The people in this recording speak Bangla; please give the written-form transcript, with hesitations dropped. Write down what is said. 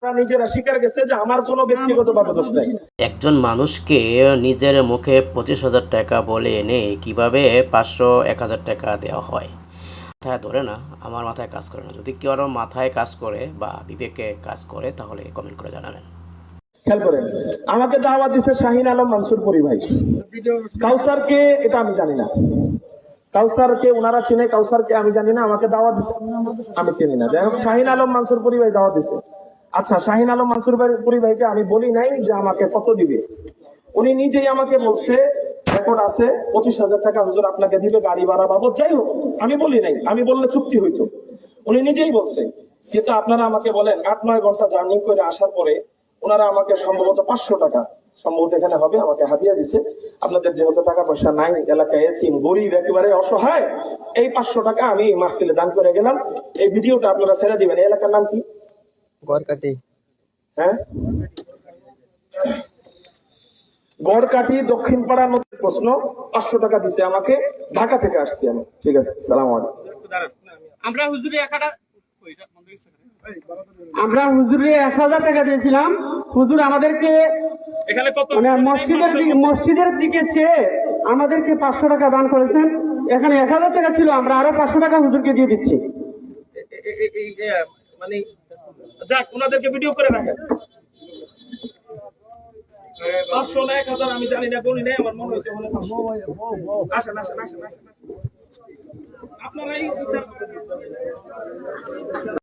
নিজেরা স্বীকার গেছে যে আমার কোনো ব্যক্তিগতভাবে দোষ নাই। একজন মানুষকে নিজের মুখে 25,000 টাকা বলে এনে কিভাবে 500-1000 টাকা দেওয়া হয়, মাথায় ধরে না, আমার মাথায় কাজ করে না। যদি কেউ আরও মাথায় কাজ করে বা বিবেকে কাজ করে তাহলে কমেন্ট করে জানাবেন। খেয়াল করেন, আমাকে দাওয়াত দিচ্ছে শাহিন আলম মানসুরপুরি ভাই। কাউসারকে এটা আমি জানি না, কাউসারকে ওনারা চিনে, কাউসারকে আমি জানি না। আমাকে দাওয়াত দিচ্ছে, আমি চিনি না। যাই হোক, শাহিন আলম মানসুরপুরি ভাই দাওয়াত দিচ্ছে। আচ্ছা, শাহিন আলম মানসুরপুরি ভাইকে আমি বলি নাই যে আমাকে কত দিবে। উনি নিজেই আমাকে বলছে, রেকর্ড আছে, 25,000 টাকা হুজুর আপনাকে দিবে গাড়ি ভাড়া বাবদ। যাই হোক, আমি বলি নাই, আমি বললে চুক্তি হইতো। উনি নিজেই বলছে। কিন্তু আপনারা আমাকে বলেন 8-9 ঘন্টা জার্নি করে আসার পরে ওনারা আমাকে সম্ভবত 500 টাকা সম্ভবত এখানে হবে আমাকে হাদিয়া দিছে। আপনাদের যেহেতু টাকা পয়সা নাই, এলাকায় এতিম গরিব একেবারে অসহায়, এই 500 টাকা আমি মাহফিলে দান করে গেলাম। এই ভিডিওটা আপনারা ছেড়ে দিবেন। এই এলাকার নাম কি? গড়কাটি। হ্যাঁ, গড়কাটি দক্ষিণ পাড়া। নতুন প্রশ্ন, 500 টাকা দিছে আমাকে, ঢাকা থেকে আসছি আমি। ঠিক আছে, সালাম আলাইকুম। আমরা হুজুরে 1000 টাকা দিয়েছিলাম। হুজুর আমাদেরকে মানে মসজিদের দিকে চেয়ে আমাদেরকে 500 টাকা দান করেছেন। এখানে 1000 টাকা ছিল, আমরা আরো 500 টাকা হুজুরকে দিয়ে দিচ্ছি। মানে যাক, ওনাদেরকে ভিডিও করে রাখেন। 500 না 1000 আমি জানি না, বলি নাই, আমার মনে হয়েছে আসেন আসেন আসেন আসেন আপনারাই